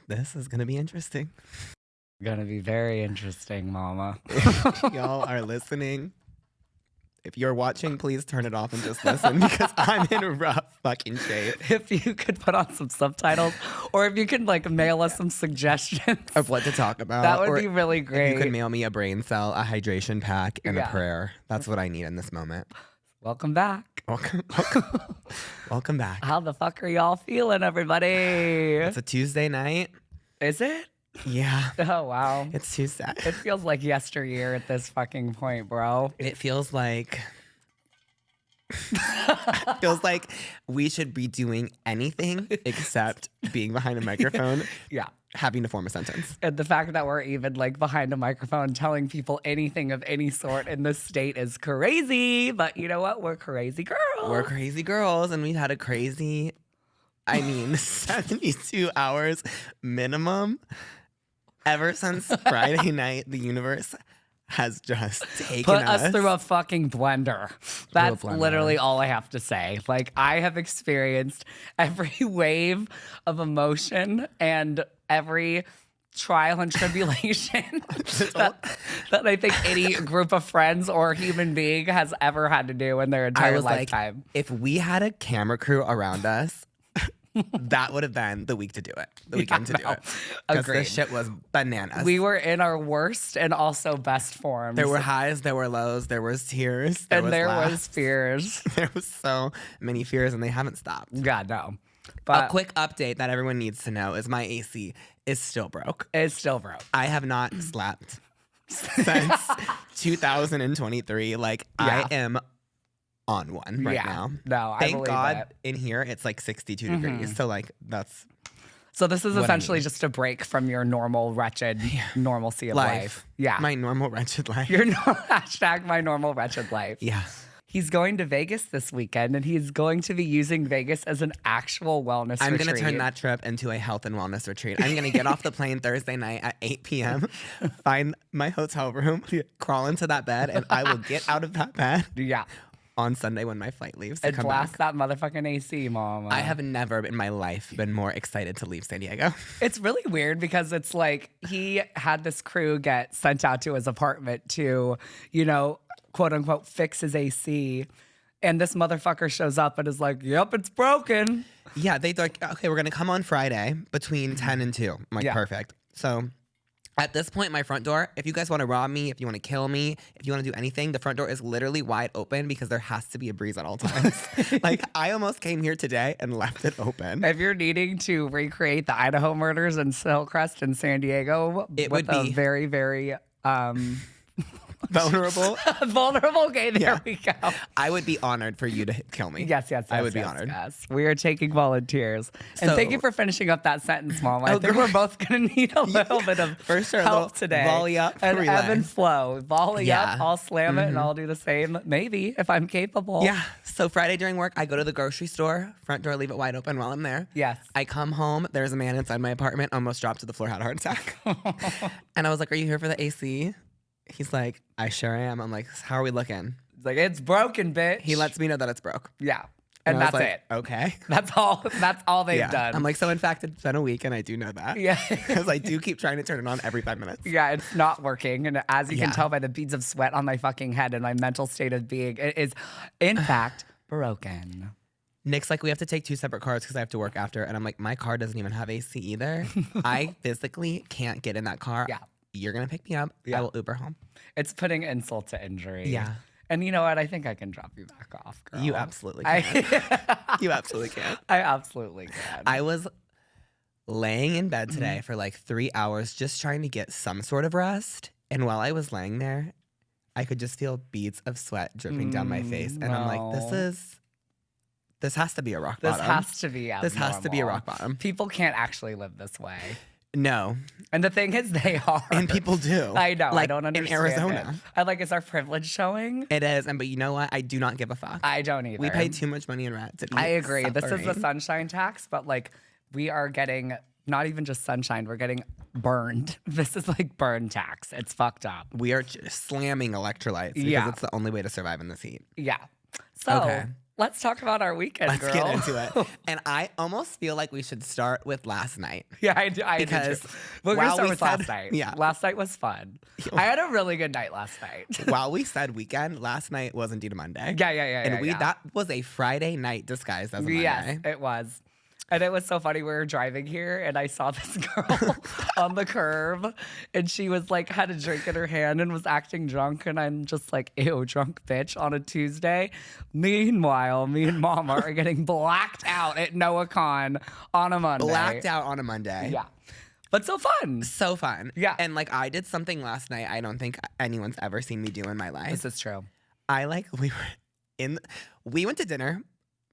This is going to be interesting. Gonna be very interesting, mama. Y'all are listening. If you're watching, please turn it off and just listen because I'm in a rough fucking shape. If you could put on some subtitles or if you could like mail us some suggestions Of what to talk about. that would or be really great. If you could mail me a brain cell, a hydration pack, and a prayer. That's what I need in this moment. Welcome back. Welcome back. How the fuck are y'all feeling, everybody? It's a Tuesday night. Is it? Yeah. Oh, wow. It's Tuesday. It feels like yesteryear at this fucking point, bro. It feels like we should be doing anything except being behind a microphone. Yeah. Having to form a sentence. And the fact that we're even like behind a microphone telling people anything of any sort in this state is crazy. But you know what? We're crazy girls. We're crazy girls, and we've had a crazy, 72 hours minimum. Ever since Friday night, the universe has just taken Put us through a fucking blender. That's literally all I have to say. Like, I have experienced every wave of emotion and every trial and tribulation that I think any group of friends or human being has ever had to do in their entire lifetime. Like, if we had a camera crew around us, that would have been the week to do it. The weekend to do it. Because this shit was bananas. We were in our worst and also best forms. There were highs, there were lows, there was tears, there was fears. There was so many fears, and they haven't stopped. Yeah, no. But a quick update that everyone needs to know is my AC is still broke. It's still broke. I have not slept since 2023. Like, I am on one right now. No, I Thank believe God it. in here it's like 62 degrees. So like that's So this is essentially just a break from your normal wretched normalcy of life. Yeah. My normal wretched life. Your hashtag my normal wretched life. Yeah. He's going to Vegas this weekend, and he's going to be using Vegas as an actual wellness retreat. I'm going to turn that trip into a health and wellness retreat. I'm going to get off the plane Thursday night at 8 p.m., find my hotel room, crawl into that bed, and I will get out of that bed. Yeah. On Sunday when my flight leaves. And blast that motherfucking AC, mama. I have never in my life been more excited to leave San Diego. It's really weird because it's like he had this crew get sent out to his apartment to, quote unquote, fix his AC. And this motherfucker shows up and is like, yep, it's broken. Yeah, they're like, okay, we're going to come on Friday between 10 and 2. I'm like, perfect. So at this point, my front door, if you guys want to rob me, if you want to kill me, if you want to do anything, the front door is literally wide open because there has to be a breeze at all times. Like, I almost came here today and left it open. If you're needing to recreate the Idaho murders in Hillcrest in San Diego, it would be very, very vulnerable. Okay, there we go. I would be honored for you to kill me. Yes. I would be honored. Yes. We are taking volunteers. And thank you for finishing up that sentence, Mom. I think we're both going to need a little bit of help today. Volley up, and ebb and flow. Volley up, I'll slam it, and I'll do the same, maybe, if I'm capable. Yeah. So Friday during work, I go to the grocery store, front door, leave it wide open while I'm there. Yes. I come home, there's a man inside my apartment, almost dropped to the floor, had a heart attack. And I was like, are you here for the AC? He's like, I sure am. I'm like, how are we looking? He's like, it's broken, bitch. He lets me know that it's broke. Yeah. And that's it. Okay. That's all they've done. I'm like, so in fact, it's been a week and I do know that. Yeah. Because I do keep trying to turn it on every 5 minutes. Yeah, it's not working. And as you can tell by the beads of sweat on my fucking head and my mental state of being, it is, in fact, broken. Nick's like, we have to take 2 separate cars because I have to work after. And I'm like, my car doesn't even have AC either. I physically can't get in that car. Yeah. You're going to pick me up. I will Uber home. It's putting insult to injury. Yeah. And you know what? I think I can drop you back off, girl. You absolutely can. You absolutely can. I absolutely can. I was laying in bed today for like 3 hours just trying to get some sort of rest. And while I was laying there, I could just feel beads of sweat dripping down my face. And I'm like, this has to be a rock bottom. This has to be abnormal. This has to be a rock bottom. People can't actually live this way. No. And the thing is, they are. And people do. I know. Like, I don't understand in Arizona. is our privilege showing? It is. But you know what? I do not give a fuck. I don't either. We pay too much money in rent to be I agree. suffering. This is the sunshine tax, but like we are getting not even just sunshine. We're getting burned. This is like burn tax. It's fucked up. We are just slamming electrolytes because it's the only way to survive in this heat. Yeah. So let's talk about our weekend, girl. Let's get into it. And I almost feel like we should start with last night. Yeah, I do. Because we're going to start with last night. Yeah. Last night was fun. I had a really good night last night. While we said weekend, last night was indeed a Monday. Yeah. And that was a Friday night disguised as a Monday. Yes, it was. And it was so funny. We were driving here and I saw this girl on the curb and she was like, had a drink in her hand and was acting drunk. And I'm just like, ew, drunk bitch on a Tuesday. Meanwhile, me and Mama are getting blacked out at NoahCon on a Monday. Blacked out on a Monday. Yeah. But so fun. So fun. Yeah. And like I did something last night I don't think anyone's ever seen me do in my life. This is true. We went to dinner.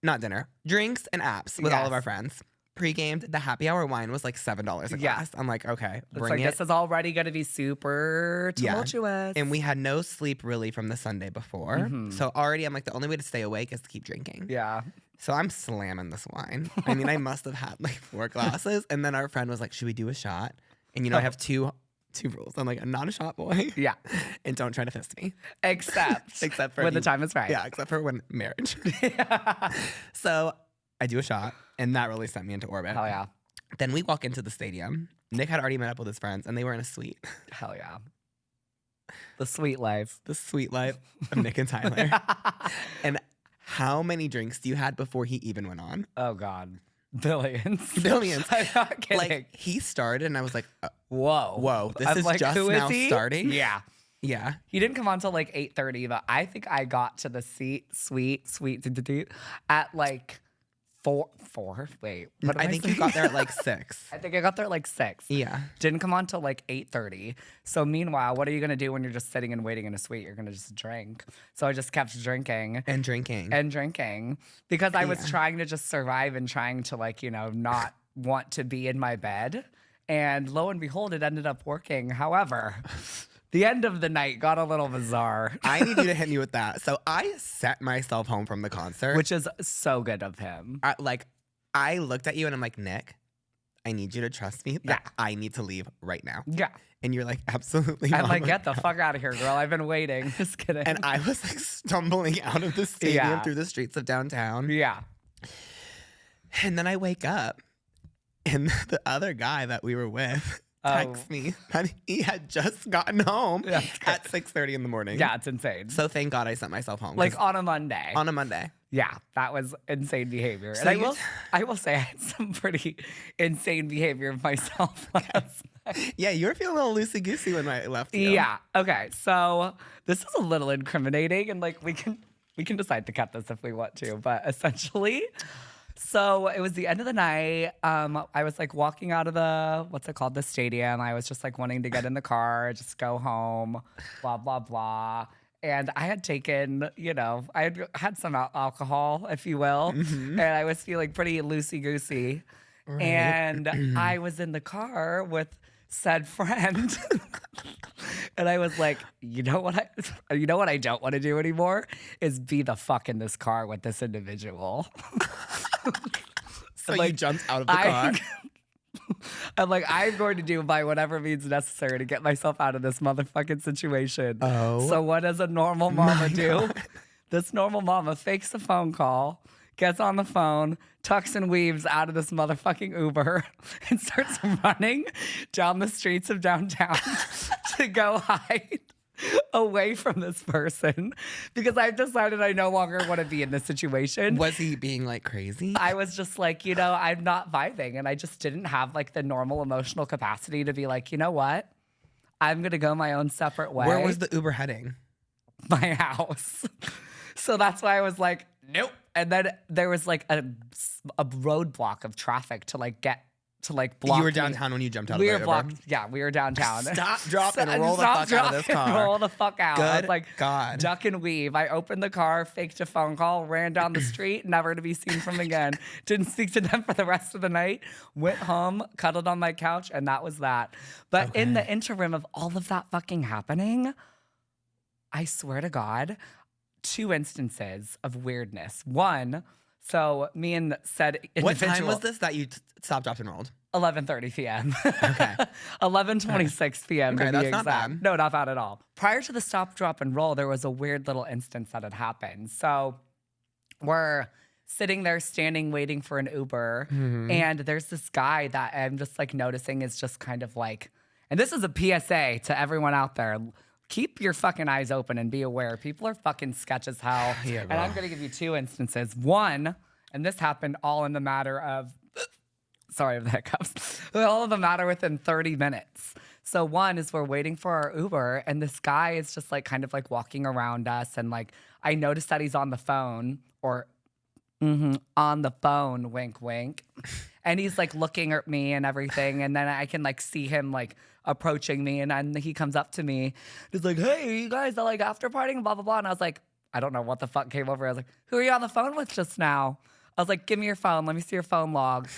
Not dinner, drinks and apps with all of our friends. Pre-gamed, the happy hour wine was like $7 a glass. I'm like, okay, bring it. This is already going to be super tumultuous. And we had no sleep really from the Sunday before. So already I'm like, the only way to stay awake is to keep drinking. Yeah. So I'm slamming this wine. I mean, I must have had like 4 glasses. And then our friend was like, should we do a shot? And I have two rules. I'm like, I'm not a shot boy. Yeah. And don't try to fist me. Except for when the time is right. Yeah, except for when marriage. So I do a shot, and that really sent me into orbit. Hell yeah. Then we walk into the stadium. Nick had already met up with his friends, and they were in a suite. Hell yeah. The sweet life. The sweet life of Nick and Tyler. And how many drinks you had before he even went on? Oh, God. Billions. I'm not kidding. Like, he started, and I was like, whoa. This is like, just now starting? Yeah. Yeah. He didn't come on till like 8:30, but I think I got to the sweet at like 4. Wait, what I think you got there at like 6. I think I got there at like 6. Yeah. Didn't come on till like 8:30. So meanwhile, what are you gonna do when you're just sitting and waiting in a suite? You're gonna just drink. So I just kept drinking. And drinking. Because I was trying to just survive and trying to like, not want to be in my bed. And lo and behold, it ended up working. However, the end of the night got a little bizarre. I need you to hit me with that. So I sent myself home from the concert. Which is so good of him. I looked at you and I'm like, Nick, I need you to trust me that I need to leave right now. Yeah. And you're like, absolutely. I'm like, get the fuck out of here, girl. I've been waiting. Just kidding. And I was like stumbling out of the stadium through the streets of downtown. Yeah. And then I wake up and the other guy that we were with texts me that he had just gotten home at 6:30 in the morning. Yeah, it's insane. So thank God I sent myself home. Like on a Monday. On a Monday. Yeah, that was insane behavior. So and I will say I had some pretty insane behavior myself last night. Yeah, you were feeling a little loosey-goosey when I left you. Yeah. Okay. So this is a little incriminating, and like we can decide to cut this if we want to, but essentially. So it was the end of the night. I was like walking out of the stadium. I was just like wanting to get in the car, just go home, blah, blah, blah. And I had taken, I had some alcohol, if you will. And I was feeling pretty loosey-goosey. Right. And I was in the car with said friend. And I was like, you know what I don't want to do anymore is be the fuck in this car with this individual. So you jumped out of the car. I'm like, I'm going to do by whatever means necessary to get myself out of this motherfucking situation. Oh. So what does a normal mama do? This normal mama fakes a phone call, gets on the phone, tucks and weaves out of this motherfucking Uber, and starts running down the streets of downtown to go hide away from this person because I've decided I no longer want to be in this situation. Was he being like crazy? I was just like, I'm not vibing. And I just didn't have like the normal emotional capacity to be like, you know what? I'm going to go my own separate way. Where was the Uber heading? My house. So that's why I was like, nope. And then there was like a roadblock of traffic to like get to like block. You were downtown when you jumped out of the Uber? Blocked. Yeah, we were downtown. Stop, drop, and roll the fuck out of this car. Roll the fuck out. Good like God. Duck and weave. I opened the car, faked a phone call, ran down the street, never to be seen from again. Didn't speak to them for the rest of the night. Went home, cuddled on my couch, and that was that. But in the interim of all of that fucking happening, I swear to God, 2 instances of weirdness. One, so me and said individual. What time was this that you stopped, dropped, and rolled? 11:30 p.m. Okay. 11:26 p.m. Okay, to that's be not exact. bad. No, not bad at all. Prior to the stop, drop, and roll, there was a weird little instance that had happened. So we're sitting there standing waiting for an Uber. And there's this guy that I'm just like noticing is just kind of like, and this is a PSA to everyone out there. Keep your fucking eyes open and be aware. People are fucking sketch as hell. Yeah, and I'm going to give you 2 instances. One, and this happened all in the matter of, sorry of the hiccups, all in the matter within 30 minutes. So one is we're waiting for our Uber and this guy is just like kind of like walking around us. And like, I noticed that he's on the phone or on the phone, wink, wink. And he's like looking at me and everything. And then I can like see him like approaching me. And then he comes up to me. He's like, hey, you guys are like after partying, blah, blah, blah. And I was like, I don't know what the fuck came over. I was like, who are you on the phone with just now? I was like, give me your phone. Let me see your phone log.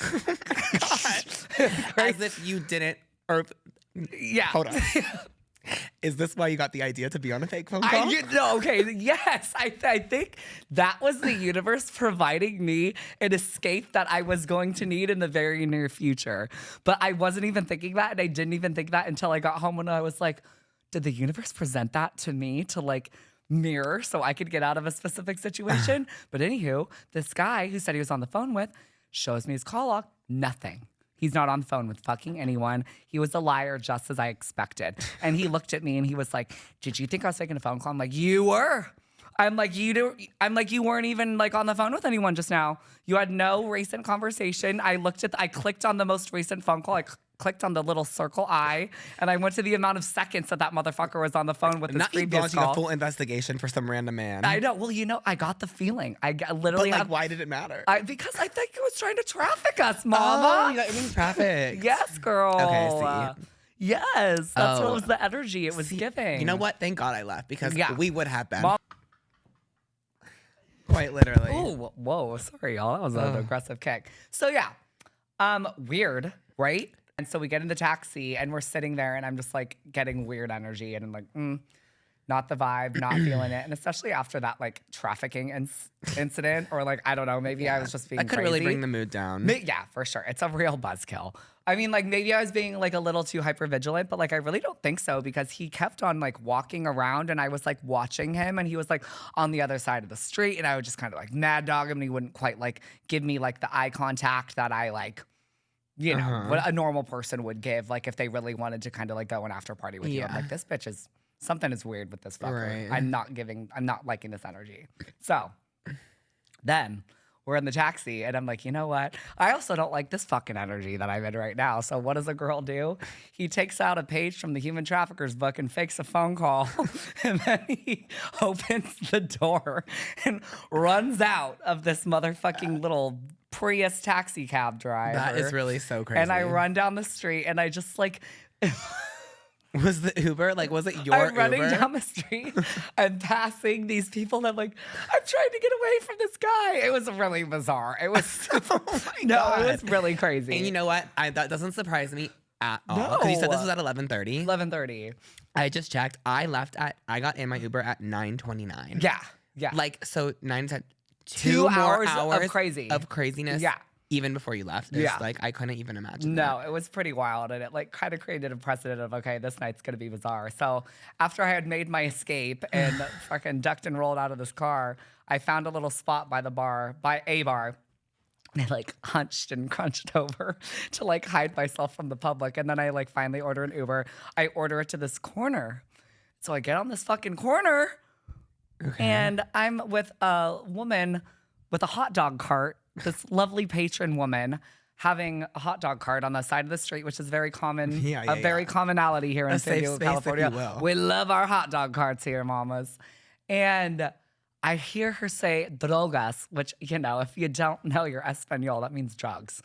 As if you didn't, or yeah. Hold on. Is this why you got the idea to be on a fake phone call? Okay, yes. I think that was the universe providing me an escape that I was going to need in the very near future. But I wasn't even thinking that, and I didn't even think that until I got home when I was like, did the universe present that to me to like mirror so I could get out of a specific situation? But anywho, this guy who said he was on the phone with shows me his call log, nothing. He's not on the phone with fucking anyone. He was a liar just as I expected. And he looked at me and he was like, did you think I was taking a phone call? I'm like, you were. I'm like, you weren't even like on the phone with anyone just now. You had no recent conversation. I clicked on the most recent phone call. I clicked on the little circle I, and I went to the amount of seconds that motherfucker was on the phone with this previous launching call. a full investigation for some random man. I know. Well, I got the feeling. I literally But like, why did it matter? Because I think he was trying to traffic us, mama. Oh, you got being trafficked. Yes, girl. Okay, see. Yes, that's what was the energy it was giving. You know what? Thank God I left because we would have been. Mom. Quite literally. Oh, whoa. Sorry, y'all. That was an aggressive kick. So, yeah. Weird, right? And so we get in the taxi and we're sitting there and I'm just like getting weird energy and I'm like, not the vibe, not feeling it. And especially after that like trafficking incident or like, I don't know, maybe I was just being I could crazy. really bring the mood down. Yeah, for sure. It's a real buzzkill. I mean, like maybe I was being like a little too hyper vigilant, but like I really don't think so because he kept on like walking around and I was like watching him and he was like on the other side of the street and I would just kind of like mad dog him and he wouldn't quite like give me like the eye contact that I like, you know, what a normal person would give, like if they really wanted to kind of like go an after party with you. I'm like, this bitch is, something is weird with this fucker. Right. I'm not liking this energy. So then we're in the taxi and I'm like, you know what? I also don't like this fucking energy that I'm in right now. So what does a girl do? He takes out a page from the human trafficker's book and fakes a phone call. And then he opens the door and runs out of this motherfucking little Prius taxi cab driver. That is really so crazy. And I run down the street and I just like... Was the Uber, like, was it your I'm running Uber? down the street and passing these people that like, I'm trying to get away from this guy. It was really bizarre. It was, God. It was really crazy. And you know what? That doesn't surprise me at all. Because you said this was at 11:30. 11:30. I just checked. I got in my Uber at 9:29. Yeah. Yeah. Like, so 9 to 2 more hours hours of crazy. Of craziness. Yeah. Even before you left. It's Yeah. like, I couldn't even imagine No, that. it was pretty wild. And it like kind of created a precedent of, okay, this night's going to be bizarre. So after I had made my escape and fucking ducked and rolled out of this car, I found a little spot by a bar. And I like hunched and crunched over to like hide myself from the public. And then I like finally order an Uber. I order it to this corner. So I get on this fucking corner and I'm with a woman with a hot dog cart, this lovely patron woman having a hot dog cart on the side of the street, which is very common, very commonality here in San Diego, California. We love our hot dog carts here, mamas. And I hear her say drogas, which, you know, if you don't know your Espanol, that means drugs.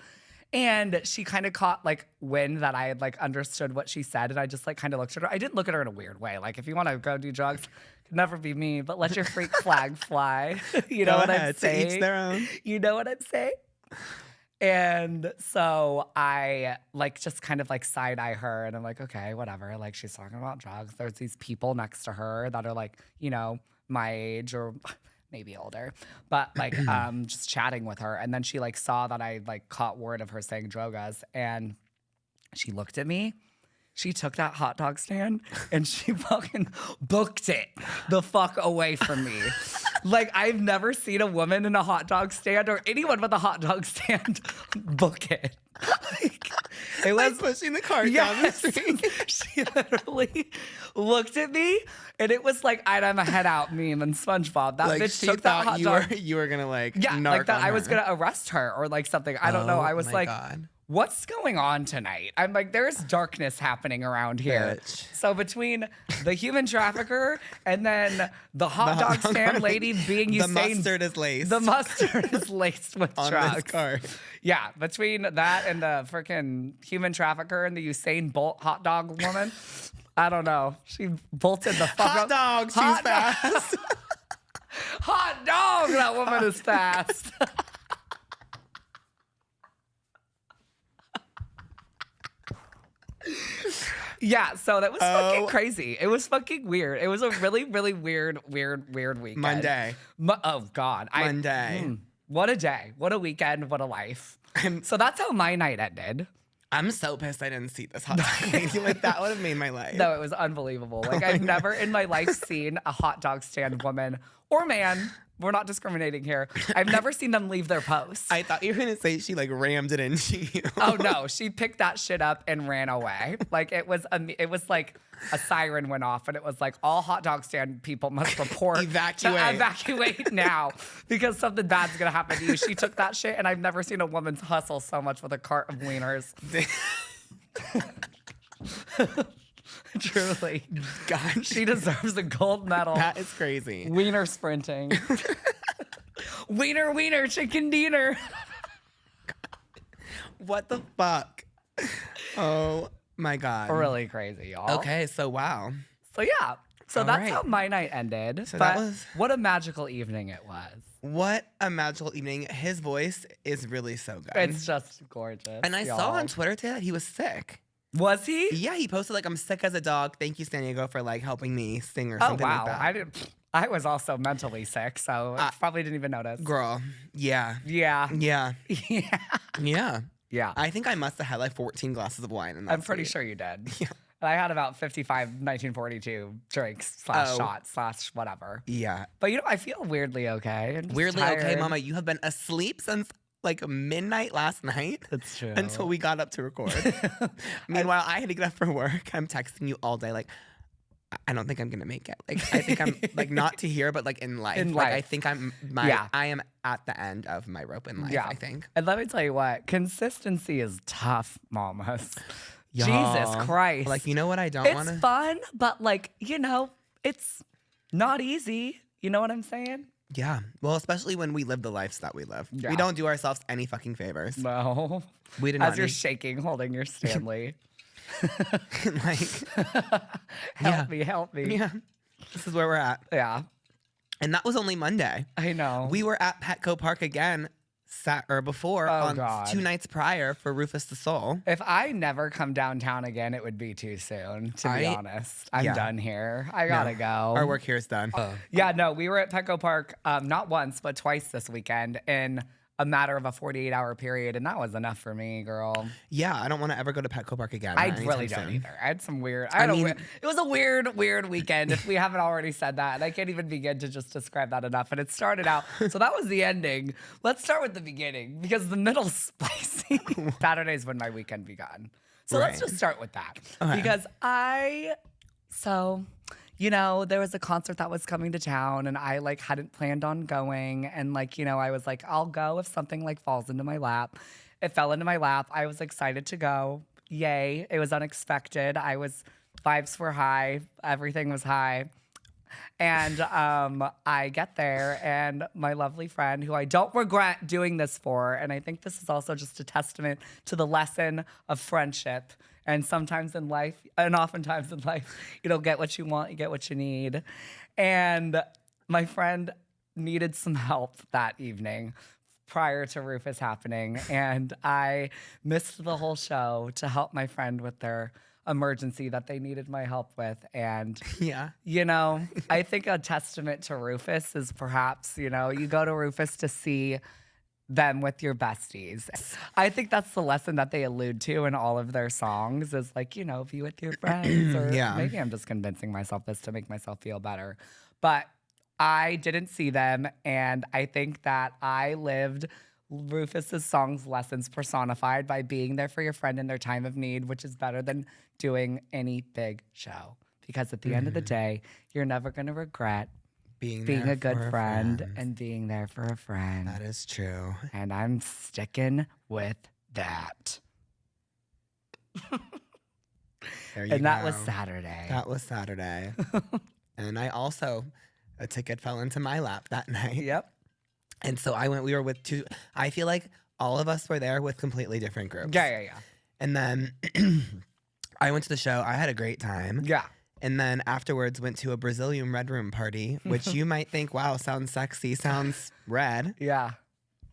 And she kind of caught like wind that I had like understood what she said. And I just like kind of looked at her. I didn't look at her in a weird way. Like, if you want to go do drugs, could never be me, but let your freak flag fly. You know what I'm saying? To each their own. You know what I'm saying? And so I like just kind of like side eye her and I'm like, okay, whatever. Like, she's talking about drugs. There's these people next to her that are like, you know, my age or maybe older, but like just chatting with her. And then she like saw that I like caught word of her saying drogas and she looked at me. She took that hot dog stand and she fucking booked it the fuck away from me. Like, I've never seen a woman in a hot dog stand or anyone with a hot dog stand book it. Like, it was pushing the cart down the street. She literally looked at me, and it was like I'm a head out meme and SpongeBob. That like bitch she took that thought hot you dog. you were gonna like Yeah, narc like that. on I was her. gonna arrest her or like something. I don't know. I was my like, God. what's going on tonight? I'm like, there's darkness happening around here. Bitch. So between the human trafficker and then the hot dog stand lady being the Usain, mustard is laced. the mustard is laced with on drugs. this cart. Yeah, between that and the freaking human trafficker and the Usain Bolt hot dog woman, I don't know. She bolted the fuck Hot up. dog, she's Hot fast. Hot dog, that woman is fast. Yeah, so that was fucking crazy. It was fucking weird. It was a really, really weird weekend. Monday. Oh, God. Monday. What a day. What a weekend. What a life. So that's how my night ended. I'm so pissed I didn't see this hot dog lady. Like, that would have made my life. No, it was unbelievable. Like, I've never in my life seen a hot dog stand woman or man. We're not discriminating here. I've never seen them leave their post. I thought you were gonna say she like rammed it into you. Oh no, she picked that shit up and ran away. Like it was like a siren went off and it was like all hot dog stand people must report evacuate now because something bad's gonna happen to you. She took that shit and I've never seen a woman hustle so much with a cart of wieners. Truly. God, she deserves a gold medal. That is crazy. Wiener sprinting. Wiener, chicken dinner. What the fuck? Oh my God. Really crazy, y'all. Okay, so wow. So yeah. So All that's right. how my night ended. So but that was- what a magical evening it was. What a magical evening. His voice is really so good. It's just gorgeous. And I saw on Twitter today that he was sick. Was he? Yeah, he posted like, I'm sick as a dog. Thank you, San Diego, for like helping me sing or Oh something wow. like that. I was also mentally sick, so I probably didn't even notice. Girl, yeah. Yeah. Yeah. Yeah. Yeah. Yeah. I think I must have had like 14 glasses of wine in that I'm pretty suite. sure you did. Yeah. And I had about 55 1942 drinks / shots / whatever. Yeah. But you know, I feel weirdly okay. I'm just Weirdly okay, tired. Mama. You have been asleep since like midnight last night. That's true. Until we got up to record. Meanwhile, I had to get up for work. I'm texting you all day like, I don't think I'm gonna make it. Like, I think I'm like not to here, but like in life. In like, life. I think I am at the end of my rope in life. Yeah. I think. And let me tell you what, consistency is tough, mamas. Y'all. Jesus Christ. Like, you know what I don't it's want to. fun, but like, you know, it's not easy. You know what I'm saying? Yeah. Well, especially when we live the lives that we live. Yeah. We don't do ourselves any fucking favors. No. We did not. As you're need- shaking, holding your Stanley. like, Help me. yeah. This is where we're at. Yeah. And that was only Monday. I know. We were at Petco Park again before on God. 2 nights prior for Rufus the Soul. If I never come downtown again, it would be too soon, to be honest. I'm done here. I gotta go. Our work here is done. Yeah, no, we were at Petco Park not once, but twice this weekend in a matter of a 48-hour period, and that was enough for me, girl. Yeah, I don't want to ever go to Petco Park again. I anytime really don't soon. either. I had some weird. I mean- it was a weird weekend. If we haven't already said that, and I can't even begin to just describe that enough. And it started out. So that was the ending. Let's start with the beginning because the middle's spicy. Saturday's when my weekend began. So let's Right. just start with that Okay. because you know, there was a concert that was coming to town and I like hadn't planned on going. And like, you know, I was like, I'll go if something like falls into my lap. It fell into my lap. I was excited to go. Yay. It was unexpected. Vibes were high. Everything was high. And I get there and my lovely friend, who I don't regret doing this for, and I think this is also just a testament to the lesson of friendship. And sometimes in life, and oftentimes in life, you don't get what you want, you get what you need. And my friend needed some help that evening prior to Rufus happening. And I missed the whole show to help my friend with their emergency that they needed my help with. And, Yeah. you know, I think a testament to Rufus is perhaps, you know, you go to Rufus to see them with your besties. I think that's the lesson that they allude to in all of their songs is like, you know, be with your friends. Or Yeah. maybe I'm just convincing myself this to make myself feel better. But I didn't see them, and I think that I lived Rufus's songs lessons personified by being there for your friend in their time of need, which is better than doing any big show. Because at the end of the day, you're never going to regret being a good friend and being there for a friend. That is true. And I'm sticking with that. And that was Saturday. That was Saturday. And I also, a ticket fell into my lap that night. Yep. And so we were with two, I feel like all of us were there with completely different groups. Yeah. And then I went to the show. I had a great time. Yeah. And then afterwards went to a Brazilian Red Room party, which you might think, wow, sounds sexy, sounds red. Yeah.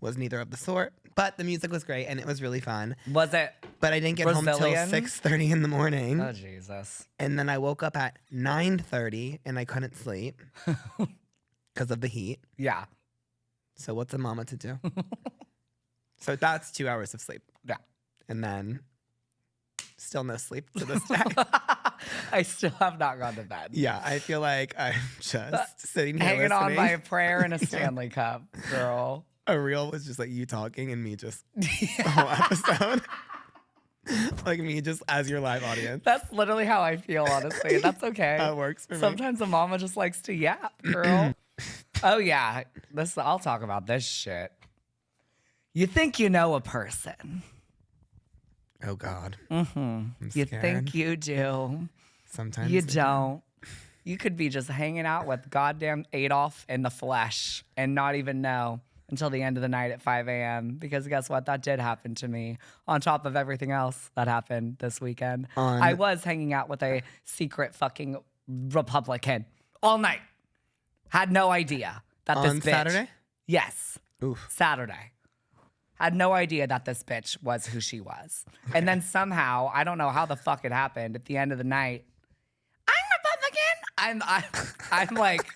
Was neither of the sort. But the music was great and it was really fun. Was it? But I didn't get home till 6:30 in the morning. Oh, Jesus. And then I woke up at 9:30 and I couldn't sleep because of the heat. Yeah. So what's a mama to do? So that's 2 hours of sleep. Yeah. And then still no sleep to this day. I still have not gone to bed. Yeah, I feel like I'm just sitting here hanging on listening. by a prayer and a Stanley Cup, girl. A reel was just like you talking and me just the whole episode. Like me just as your live audience. That's literally how I feel, honestly. That's okay. That works for me. Sometimes a mama just likes to yap, girl. Oh, yeah. I'll talk about this shit. You think you know a person. Oh, God. Mm-hmm. You think you do. Sometimes you don't. You could be just hanging out with goddamn Adolf in the flesh and not even know until the end of the night at 5 a.m. Because guess what? That did happen to me on top of everything else that happened this weekend. I was hanging out with a secret fucking Republican all night. Had no idea that this bitch. On Saturday? Yes. Oof. Saturday. Had no idea that this bitch was who she was. Okay. And then somehow, I don't know how the fuck it happened, at the end of the night, I'm Republican. I'm like,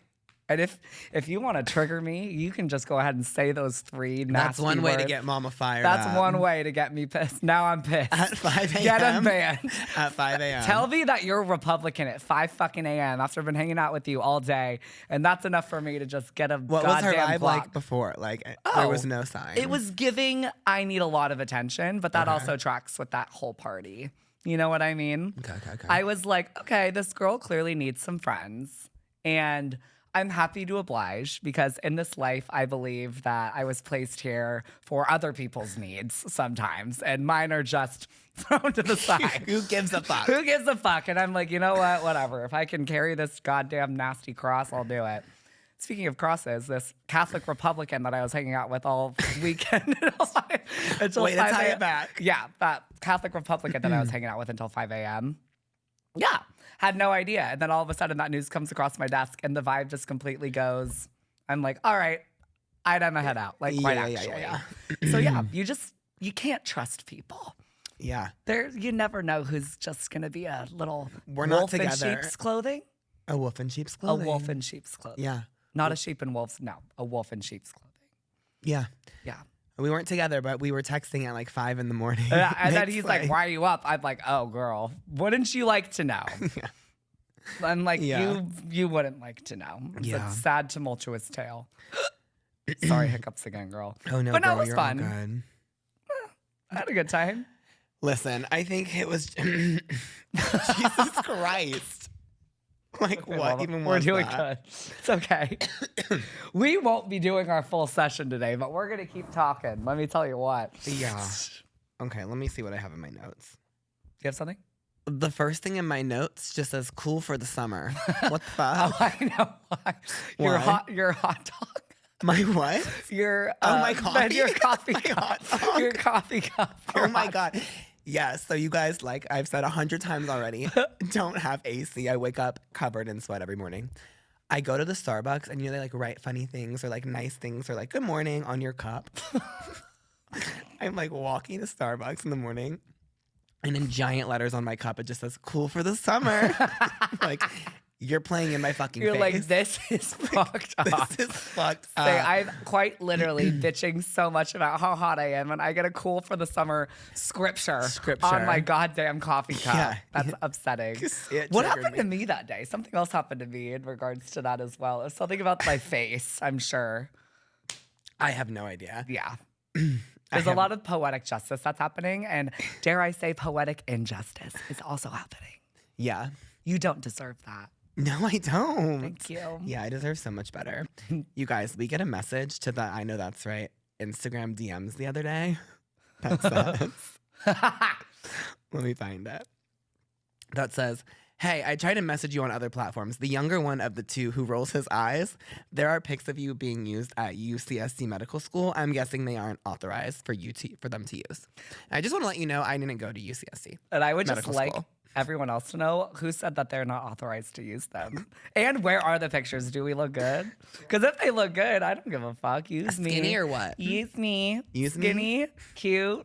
and if you want to trigger me, you can just go ahead and say those three nasty That's one way words. to get mama fired. That's one way to get me pissed. Now I'm pissed. At 5 a.m. Get him banned. At 5 a.m. Tell me that you're Republican at 5 fucking a.m. after I've been hanging out with you all day, and that's enough for me to just get a What was her vibe like before? Like there was no sign. It was giving I need a lot of attention, but that also tracks with that whole party. You know what I mean? Okay. I was like, okay, this girl clearly needs some friends, and I'm happy to oblige because in this life, I believe that I was placed here for other people's needs sometimes, and mine are just thrown to the side. Who gives a fuck? Who gives a fuck? And I'm like, you know what? Whatever. If I can carry this goddamn nasty cross, I'll do it. Speaking of crosses, this Catholic Republican that I was hanging out with all weekend until Way to tie it back. Yeah, that Catholic Republican that I was hanging out with until 5 a.m. Yeah, had no idea. And then all of a sudden that news comes across my desk and the vibe just completely goes, I'm like, all right, I'd have my head out. Like, quite actually. Yeah. So yeah, you can't trust people. Yeah. You never know who's just going to be a little We're wolf not together. in sheep's clothing. A wolf in sheep's clothing. A wolf in sheep's clothing. Yeah. Not a sheep in wolf's, no, a wolf in sheep's clothing. Yeah. Yeah. We weren't together, but we were texting at like 5 in the morning. And then he's like, why are you up? I'm like, oh, girl, wouldn't you like to know? Yeah. I'm like, you wouldn't like to know. It's a sad, tumultuous tale. Sorry, hiccups again, girl. Oh, no, but girl, no, it was you're fun. all good. I had a good time. Listen, I think it was Jesus Christ. Like, okay, what even was we're doing that? Good. It's okay. We won't be doing our full session today, but we're going to keep talking. Let me tell you what. Yeah. Okay, let me see what I have in my notes. You have something? The first thing in my notes just says cool for the summer. What the fuck? Oh, I know why. Your hot dog. My what? Your my coffee. Your coffee my cup. Hot dog. Your coffee cup. Oh my God. Yes. So you guys, like I've said 100 times already, don't have AC. I wake up covered in sweat every morning. I go to the Starbucks and they like write funny things or like nice things or like good morning on your cup. I'm like walking to Starbucks in the morning and in giant letters on my cup, it just says cool for the summer. Like You're playing in my fucking You're face. like, this is fucked up. This is fucked up. Say, I'm quite literally bitching so much about how hot I am, and I get a cool for the summer scripture on my goddamn coffee cup. Yeah. That's upsetting. What happened to me that day? Something else happened to me in regards to that as well. It was something about my face, I'm sure. I have no idea. Yeah. There's a lot of poetic justice that's happening, and dare I say, poetic injustice is also happening. Yeah. You don't deserve that. No, I don't. Thank you. Yeah, I deserve so much better. You guys, we get a message to the I Know That's Right Instagram DMs the other day. That says, let me find it. That says, hey, I tried to message you on other platforms. The younger one of the two who rolls his eyes, there are pics of you being used at UCSC Medical School. I'm guessing they aren't authorized for them to use. I just want to let you know I didn't go to UCSC. And I would Medical just like school. everyone else to know who said that they're not authorized to use them. And where are the pictures? Do we look good? Because if they look good, I don't give a fuck. Use me. Skinny or what? Use me. Use me? Skinny, cute,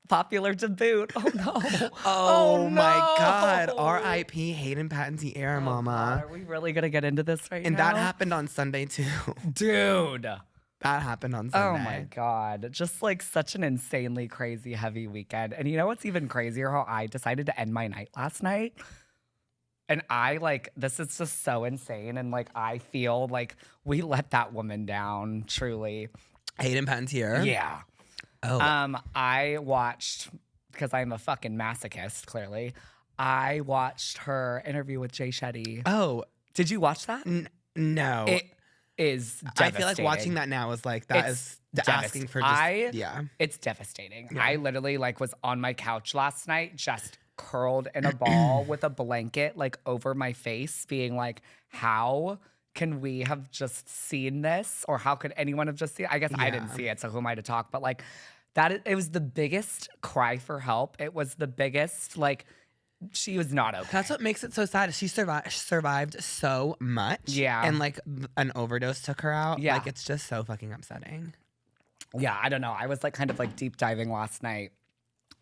popular to boot. Oh no. Oh, my no. God. R.I.P. Hayden Panettiere, mama. God, are we really going to get into this right And now? that happened on Sunday, too. Dude. That happened on Oh Sunday. my God. Just like such an insanely crazy heavy weekend. And you know what's even crazier? How I decided to end my night last night. And I like, this is just so insane. And like, I feel like we let that woman down, truly. Hayden Panettiere? Yeah. Oh. I watched, because I'm a fucking masochist, clearly. I watched her interview with Jay Shetty. Oh. Did you watch that? No. It is devastating. I feel like watching that now is like, that It's is asking for just, yeah. It's devastating. Yeah. I literally like was on my couch last night, just curled in a ball with a blanket like over my face, being like, how can we have just seen this? Or how could anyone have just seen it? I guess I didn't see it, so who am I to talk? But like it was the biggest cry for help. It was the biggest, like, she was not okay. That's what makes it so sad. She survived so much. Yeah. And like an overdose took her out. Yeah. Like it's just so fucking upsetting. Yeah, I don't know. I was like kind of like deep diving last night.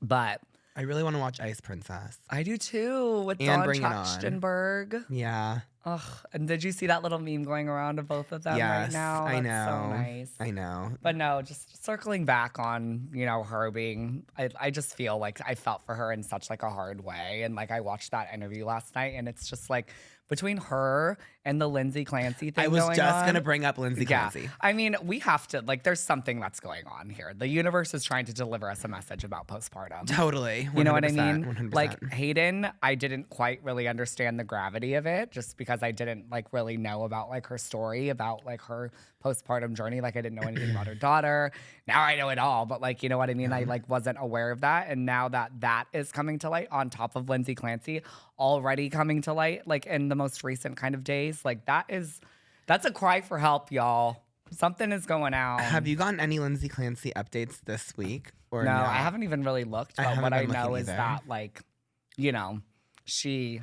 But I really want to watch Ice Princess. I do too, with And Dawn Bring It On. Trachtenberg. Yeah. Ugh, and did you see that little meme going around of both of them right now? I That's know. so nice. I know. But no, just circling back on, you know, her being, I just feel like I felt for her in such like a hard way. And like I watched that interview last night and it's just like between her and the Lindsay Clancy thing I was going just on, going to bring up Lindsay yeah. Clancy. I mean, we have to, like, there's something that's going on here. The universe is trying to deliver us a message about postpartum. Totally. 100%, You know what I mean? 100%. Like Hayden, I didn't quite really understand the gravity of it just because I didn't like really know about like her story, about like her postpartum journey. Like I didn't know anything about her daughter. Now I know it all, but like, you know what I mean? I like wasn't aware of that. And now that is coming to light on top of Lindsay Clancy already coming to light, like in the most recent kind of days, like that's a cry for help, y'all. Something is going out. Have you gotten any Lindsay Clancy updates this week? Or No, I haven't even really looked. But what I know is either. that, like, you know, she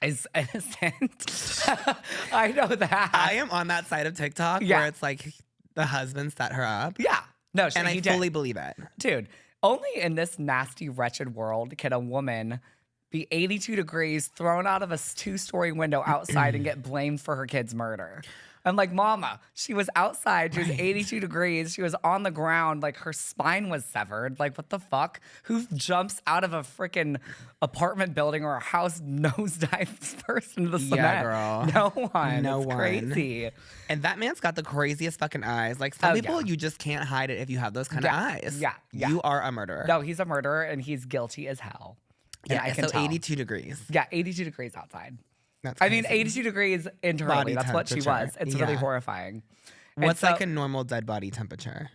is innocent. I know that. I am on that side of TikTok where it's like the husband set her up. Yeah. No, and I fully believe it. Dude, only in this nasty, wretched world can a woman be 82 degrees, thrown out of a 2-story window outside and get blamed for her kid's murder. I'm like, mama, she was outside. She was 82 degrees. She was on the ground. Like, her spine was severed. Like, what the fuck? Who jumps out of a freaking apartment building or a house nosedives first into the cement? Yeah, girl. No one. No it's one. crazy. And that man's got the craziest fucking eyes. Like, some people, you just can't hide it if you have those kind of eyes. Yeah. You are a murderer. No, he's a murderer, and he's guilty as hell. And Yeah, I can so tell. 82 degrees. Yeah, 82 degrees outside. That's I mean, crazy. 82 degrees internally. Body That's what she was. temperature. It's really Yeah. horrifying. And What's so, like a normal dead body temperature?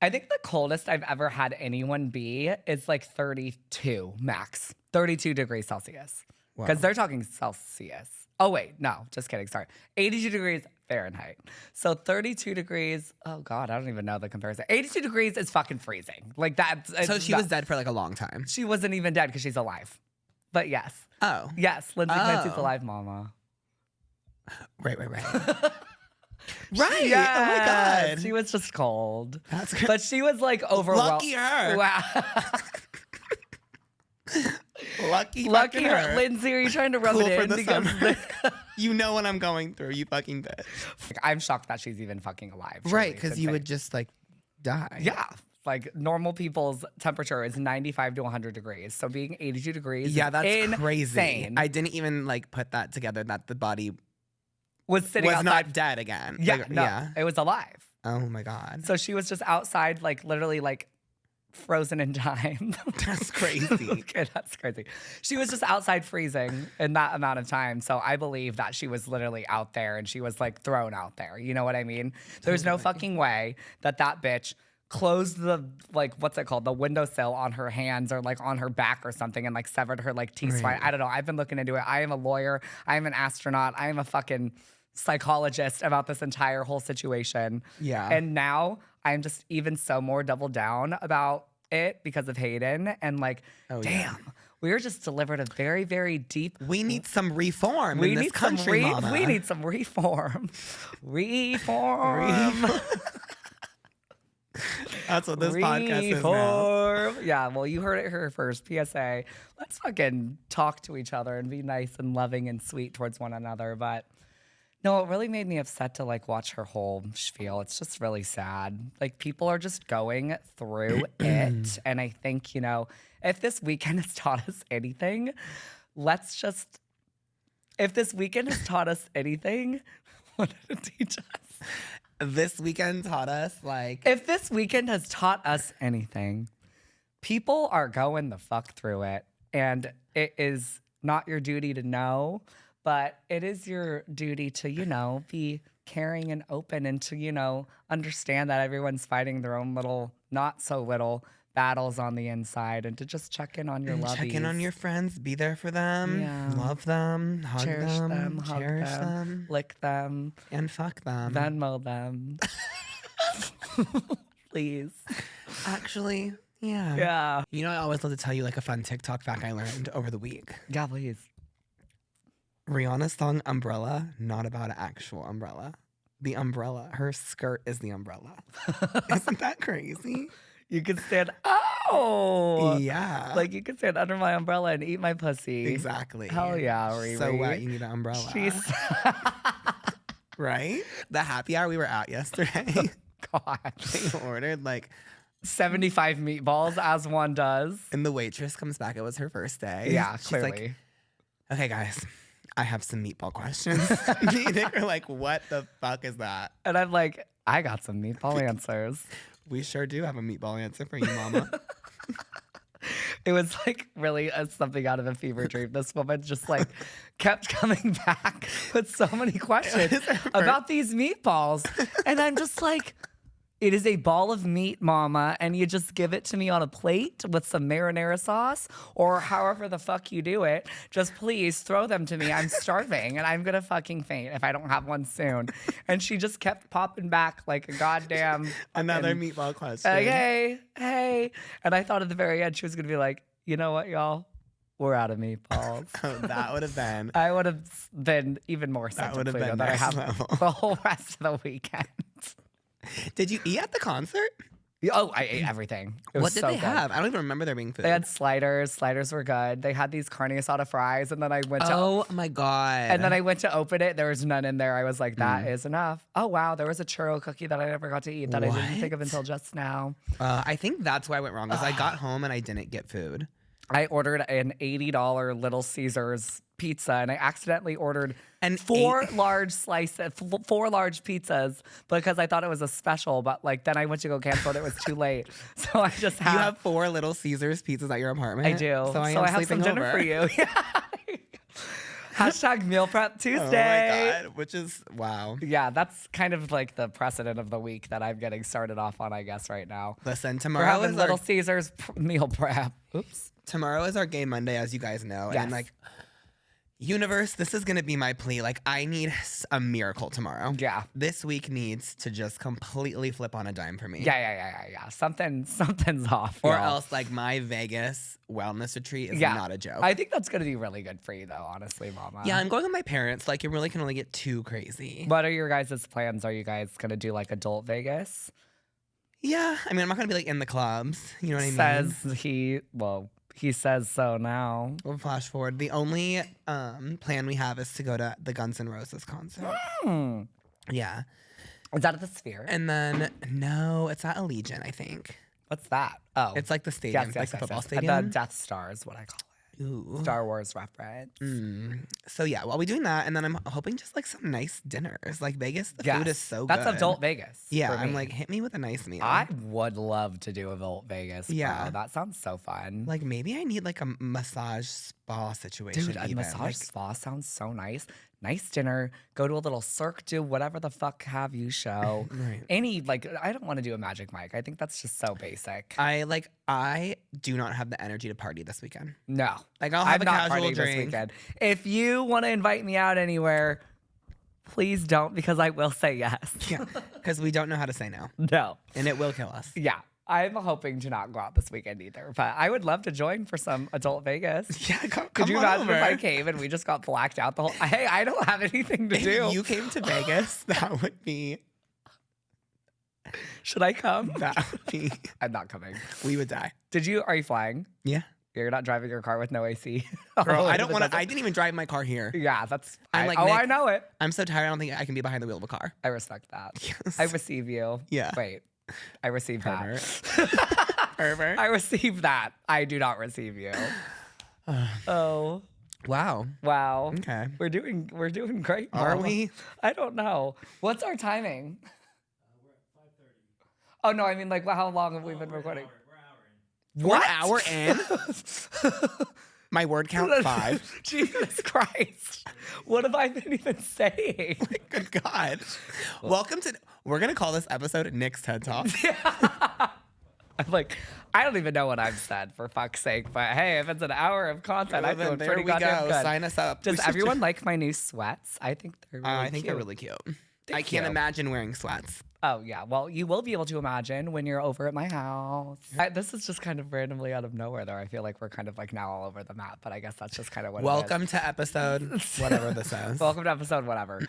I think the coldest I've ever had anyone be is like 32 max. 32 degrees Celsius. Because they're talking Celsius. Oh, wait. No, just kidding. Sorry. 82 degrees Fahrenheit. So 32 degrees. Oh, God. I don't even know the comparison. 82 degrees is fucking freezing. Like that. So she was dead for like a long time. She wasn't even dead because she's alive. But yes. Oh. Yes. Lindsay Clancy's alive, mama. Right. Right. Yes. Oh, my God. She was just cold. That's good. But she was like overwhelmed. Lucky her. Wow. Lucky her. Lindsay, are you trying to rub cool it for in? the Because summer. You know what I'm going through, you fucking bitch. I'm shocked that she's even fucking alive. Right, because you would just like die. Yeah. Like normal people's temperature is 95 to 100 degrees. So being 82 degrees Yeah, that's insane. crazy. I didn't even like put that together that the body was sitting outside. Not dead again. Yeah, like, no, it was alive. Oh my God. So she was just outside, like literally like frozen in time. That's crazy. Okay, that's crazy. She was just outside freezing in that amount of time. So I believe that she was literally out there and she was like thrown out there. You know what I mean? There's no fucking way that bitch closed the, like, what's it called? The windowsill on her hands or like on her back or something and like severed her like T-spine. I don't know. I've been looking into it. I am a lawyer. I am an astronaut. I am a fucking psychologist about this entire whole situation. Yeah. And now I'm just even so more double down about it because of Hayden. And like, we were just delivered a very, very deep. We need some reform in this country, mama. We need some reform. Reform. That's what this podcast is now. Yeah, well, you heard it here first. PSA. Let's fucking talk to each other and be nice and loving and sweet towards one another. But no, it really made me upset to like watch her whole spiel. It's just really sad. Like people are just going through it. And I think, you know, if this weekend has taught us anything, if this weekend has taught us anything, what did it teach us? This weekend taught us like. If this weekend has taught us anything, people are going the fuck through it. And it is not your duty to know, but it is your duty to, you know, be caring and open and to, you know, understand that everyone's fighting their own little, not so little battles on the inside and to just check in on your lovies. Check in on your friends. Be there for them. Yeah. Love them. Hug cherish them. hug cherish them. Lick them. And fuck them. Venmo them. Please. Actually, yeah. Yeah. You know, I always love to tell you like a fun TikTok fact I learned over the week. Yeah, please. Rihanna's song Umbrella, not about an actual umbrella. The umbrella, her skirt is the umbrella. Isn't that crazy? You could stand, oh! Yeah. Like you could stand under my umbrella and eat my pussy. Exactly. Hell yeah, Riri. So wet, you need an umbrella. Right? The happy hour we were at yesterday. God. They ordered like 75 meatballs as one does. And the waitress comes back. It was her first day. Yeah, She's clearly. Like, okay, guys, I have some meatball questions. Me and Nick are like, what the fuck is that? And I'm like, I got some meatball answers. We sure do have a meatball answer for you, mama. It was like really something out of a fever dream. This woman just like kept coming back with so many questions about these meatballs. And I'm just like, it is a ball of meat, mama, and you just give it to me on a plate with some marinara sauce or however the fuck you do it. Just please throw them to me. I'm starving and I'm gonna fucking faint if I don't have one soon. And she just kept popping back like a goddamn another meatball question. Hey. And I thought at the very end she was gonna be like, you know what, y'all? We're out of meatballs. Oh, that would have been. I would have been even more sent to Pluto than I have the whole rest of the weekend. Did you eat at the concert? Oh, I ate everything. What did they have? I don't even remember there being food. They had sliders. Sliders were good. They had these carne asada fries, and then I went to. Oh my God. And then I went to open it. There was none in there. I was like, that is enough. Oh wow, there was a churro cookie that I never got to eat that I didn't think of until just now. I think that's why I went wrong. Because I got home and I didn't get food. I ordered an $80 Little Caesars pizza, and I accidentally ordered four large pizzas because I thought it was a special. But like then I went to go cancel it. It was too late, so I just had. You have 4 Little Caesars pizzas at your apartment. I do. So I have some dinner for you. Hashtag meal prep Tuesday. Oh my God, which is wow. Yeah, that's kind of like the precedent of the week that I'm getting started off on, I guess, right now. Listen, We're tomorrow having is Little Caesars meal prep. Oops. Tomorrow is our Gay Monday, as you guys know. Yes. And like, universe, this is going to be my plea. Like, I need a miracle tomorrow. Yeah. This week needs to just completely flip on a dime for me. Yeah. Something's off. Or y'all. else, like, my Vegas wellness retreat is not a joke. I think that's going to be really good for you, though, honestly, mama. Yeah, I'm going with my parents. Like, it really can only get too crazy. What are your guys' plans? Are you guys going to do, like, adult Vegas? Yeah. I mean, I'm not going to be, like, in the clubs. You know what I mean? Says he, well, He says so now. We'll flash forward. The only plan we have is to go to the Guns N' Roses concert. Yeah. Is that at the Sphere? And then, no, it's at Allegiant, I think. What's that? Oh. It's like the stadium, like the football stadium. And the Death Star is what I call it. Ooh. Star Wars reference. So yeah, while we doing that, and then I'm hoping just like some nice dinners. Like Vegas, the food is so good. That's adult Vegas. Yeah, I'm like, hit me with a nice meal. I would love to do adult Vegas. Yeah, bro. That sounds so fun. Like maybe I need like a massage spa situation. Dude, a massage spa sounds so nice. Nice dinner. Go to a little Cirque du whatever the fuck have you show. Right. I don't want to do a Magic Mike. I think that's just so basic. I do not have the energy to party this weekend. No. Like I'll have a casual drink. This weekend. If you want to invite me out anywhere, please don't, because I will say yes. Yeah, because we don't know how to say no. No. And it will kill us. Yeah. I'm hoping to not go out this weekend either, but I would love to join for some adult Vegas. Yeah, come Could you imagine over. if I came and we just got blacked out the whole? Hey, I don't have anything to do. If you came to Vegas, that would be. Should I come? That would be. I'm not coming. We would die. Are you flying? Yeah. You're not driving your car with no AC. Girl, I don't want to. I didn't even drive my car here. Yeah, that's. I'm like, Nick, I know it. I'm so tired. I don't think I can be behind the wheel of a car. I respect that. Yes. I receive you. Yeah. Wait. I receive that. Pervert. I receive that. I do not receive you. Oh. Wow. Wow. Okay. We're doing great. Are Marla. we? I don't know. What's our timing? We're at 5:30. Oh no, I mean like how long have we been recording? We're an hour in. My word count 5. Jesus Christ. What have I been even saying? Good God. Welcome to. We're gonna call this episode Nick's TED Talk. I'm like, I don't even know what I've said, for fuck's sake. But hey, if it's an hour of content, I feel pretty goddamn good. Sign us up. Does everyone like my new sweats? I think they're really I think they're really cute. I can't imagine wearing sweats. Oh, yeah. Well, you will be able to imagine when you're over at my house. This is just kind of randomly out of nowhere, though. I feel like we're kind of like now all over the map, but I guess that's just kind of what Welcome to episode whatever this is. Welcome to episode whatever.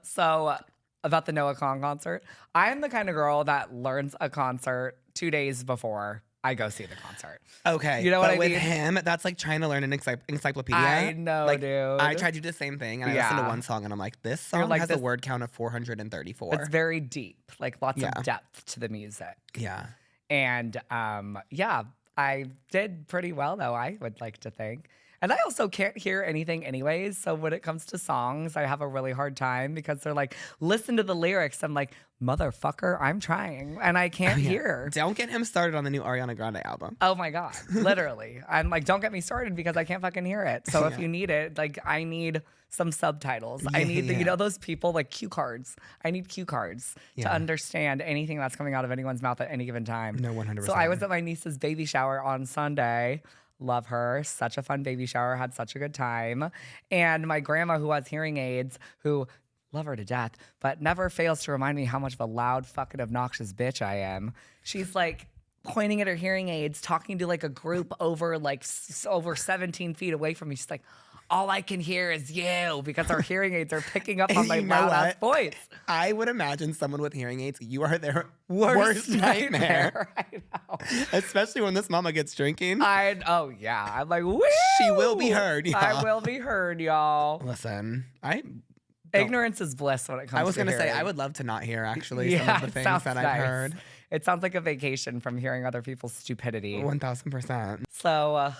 So about the Noah Khan concert, I'm the kind of girl that learns a concert 2 days before I go see the concert. Okay. You know what I with mean? him, that's like trying to learn an encyclopedia. I know, like, dude. I tried to do the same thing, and I listened to one song, and I'm like, this song has a word count of 434. It's very deep, like lots of depth to the music. Yeah. And I did pretty well, though, I would like to think. And I also can't hear anything anyways. So when it comes to songs, I have a really hard time because they're like, listen to the lyrics. I'm like, motherfucker, I'm trying. And I can't hear. Don't get him started on the new Ariana Grande album. Oh my God. Literally. I'm like, don't get me started because I can't fucking hear it. So if you need it, like I need some subtitles. I need you know, those people like cue cards. I need cue cards to understand anything that's coming out of anyone's mouth at any given time. No, 100%. So I was at my niece's baby shower on Sunday. Love her. Such a fun baby shower. Had such a good time. And my grandma, who has hearing aids, who love her to death, but never fails to remind me how much of a loud, fucking obnoxious bitch I am. She's like pointing at her hearing aids, talking to like a group over like over 17 feet away from me. She's like, all I can hear is you, because our hearing aids are picking up on my loud ass voice. I would imagine someone with hearing aids, you are their worst nightmare. I know. Especially when this mama gets drinking. Oh yeah. I'm like, woo! She will be heard, y'all. I will be heard, y'all. Listen, ignorance is bliss when it comes to I was going to say, hearing. I would love to not hear, actually, some of the things that I've heard. It sounds like a vacation from hearing other people's stupidity. 1,000%. So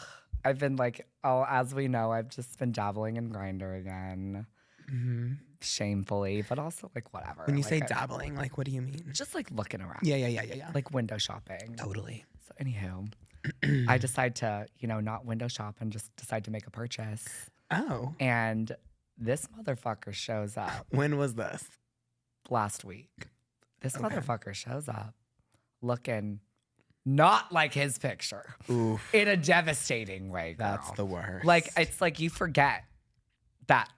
I've been like, as we know, I've just been dabbling in Grindr again. Mm-hmm. Shamefully, but also like whatever. When you say dabbling, like what do you mean? Just like looking around. Yeah. Like window shopping. Totally. So anywho, I decide to, not window shop and just decide to make a purchase. Oh. And this motherfucker shows up. When was this? Last week. This motherfucker shows up looking not like his picture. Oof. In a devastating way, girl. That's the worst. Like, it's like you forget that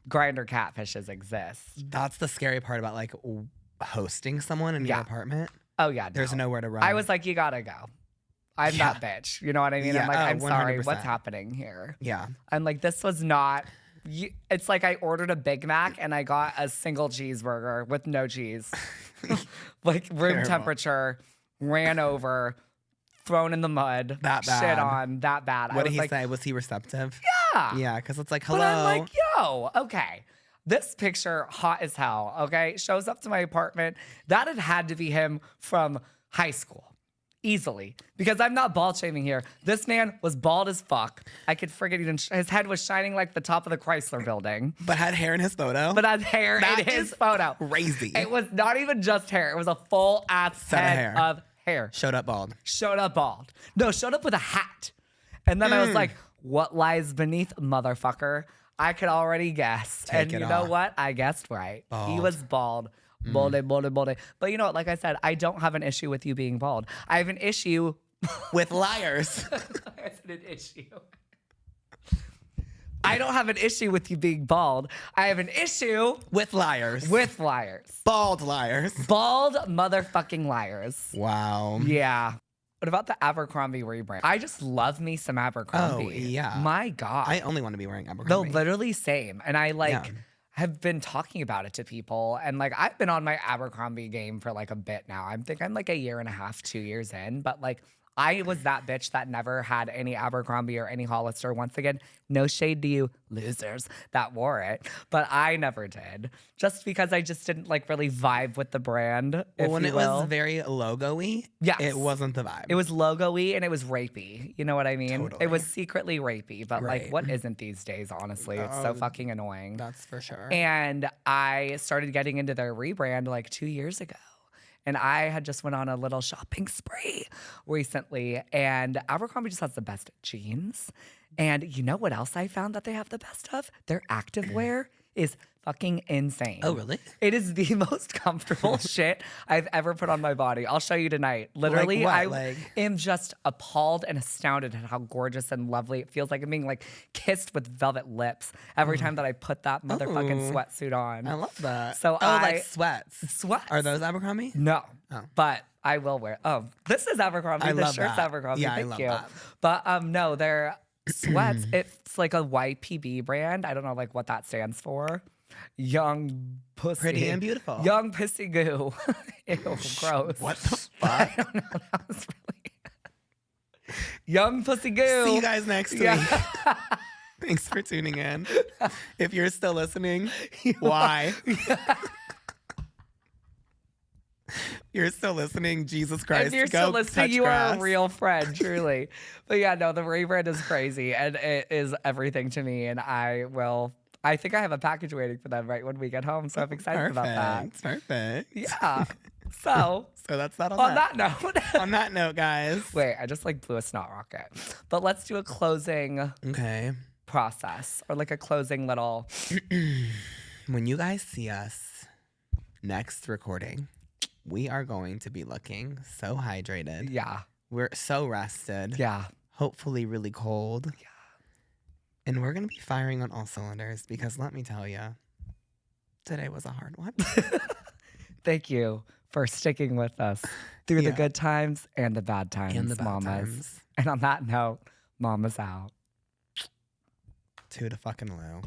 Grindr catfishes exist. That's the scary part about like hosting someone in your apartment. Oh yeah, There's nowhere to run. I was like, you gotta go. I'm that bitch. You know what I mean? Yeah. I'm like, I'm 100%. sorry. What's happening here? Yeah. I'm like, this was not. It's like I ordered a Big Mac and I got a single cheeseburger with no cheese, like room temperature, ran over, thrown in the mud, that bad. shit on, that bad. What did he say? Was he receptive? Yeah. Yeah, because it's like, hello. But I'm like, yo, okay. This picture, hot as hell, okay? Shows up to my apartment. That had to be him from high school. Easily. Because I'm not bald shaming here. This man was bald as fuck. I could forget even, his head was shining like the top of the Chrysler building. But had hair in his photo? But had hair in his photo. Crazy. It was not even just hair. It was a full ass head of hair. Showed up bald. Showed up bald. No, showed up with a hat. And then I was like, what lies beneath, motherfucker? I could already guess. And you know what? I guessed right. Bald. He was bald. Bald. But you know what? Like I said, I don't have an issue with you being bald. I have an issue with liars. I said an issue. I don't have an issue with you being bald. I have an issue with liars. With liars. Bald liars. Bald motherfucking liars. Wow. Yeah. What about the Abercrombie rebrand? I just love me some Abercrombie. Oh, yeah. My God. I only want to be wearing Abercrombie. No, literally same. And I have been talking about it to people. And like, I've been on my Abercrombie game for like a bit now. I think I'm like a year and a half, 2 years in. But like, I was that bitch that never had any Abercrombie or any Hollister. Once again, no shade to you losers that wore it, but I never did. Just because I just didn't like really vibe with the brand. Well, when it was very logo-y, yes, it wasn't the vibe. It was logo-y and it was rapey. You know what I mean? Totally. It was secretly rapey, but like what isn't these days, honestly? It's so fucking annoying. That's for sure. And I started getting into their rebrand like 2 years ago. And I had just went on a little shopping spree recently. And Abercrombie just has the best jeans. And you know what else I found that they have the best of? Their activewear is fucking insane. Oh, really? It is the most comfortable shit I've ever put on my body. I'll show you tonight. Literally, like I am just appalled and astounded at how gorgeous and lovely it feels like. I'm being like kissed with velvet lips every time that I put that motherfucking sweatsuit on. I love that. So like sweats. Sweats. Are those Abercrombie? No. Oh. But I will wear. Oh, this is Abercrombie. The shirt's Abercrombie. Yeah, Thank I love you. that. But no, they're sweats. It's like a YPB brand. I don't know like what that stands for. Young pussy. Pretty and beautiful. Young pissy goo. Ew, gross. What the fuck? I don't know. That was really Young pussy goo. See you guys next week. Thanks for tuning in. If you're still listening, why? You're still listening, Jesus Christ. If you're still listening, you are a real friend, truly. But yeah, no, the rebrand is crazy and it is everything to me. And I think I have a package waiting for them right when we get home. So I'm excited about that. Perfect. Yeah. So that's that on that note. On that note, guys. Wait, I just like blew a snot rocket. But let's do a closing process or like a closing little. When you guys see us next recording, we are going to be looking so hydrated. Yeah. We're so rested. Yeah. Hopefully really cold. Yeah. And we're going to be firing on all cylinders because let me tell you, today was a hard one. Thank you for sticking with us through the good times and the bad times, mamas. And on that note, mama's out. To the fucking low.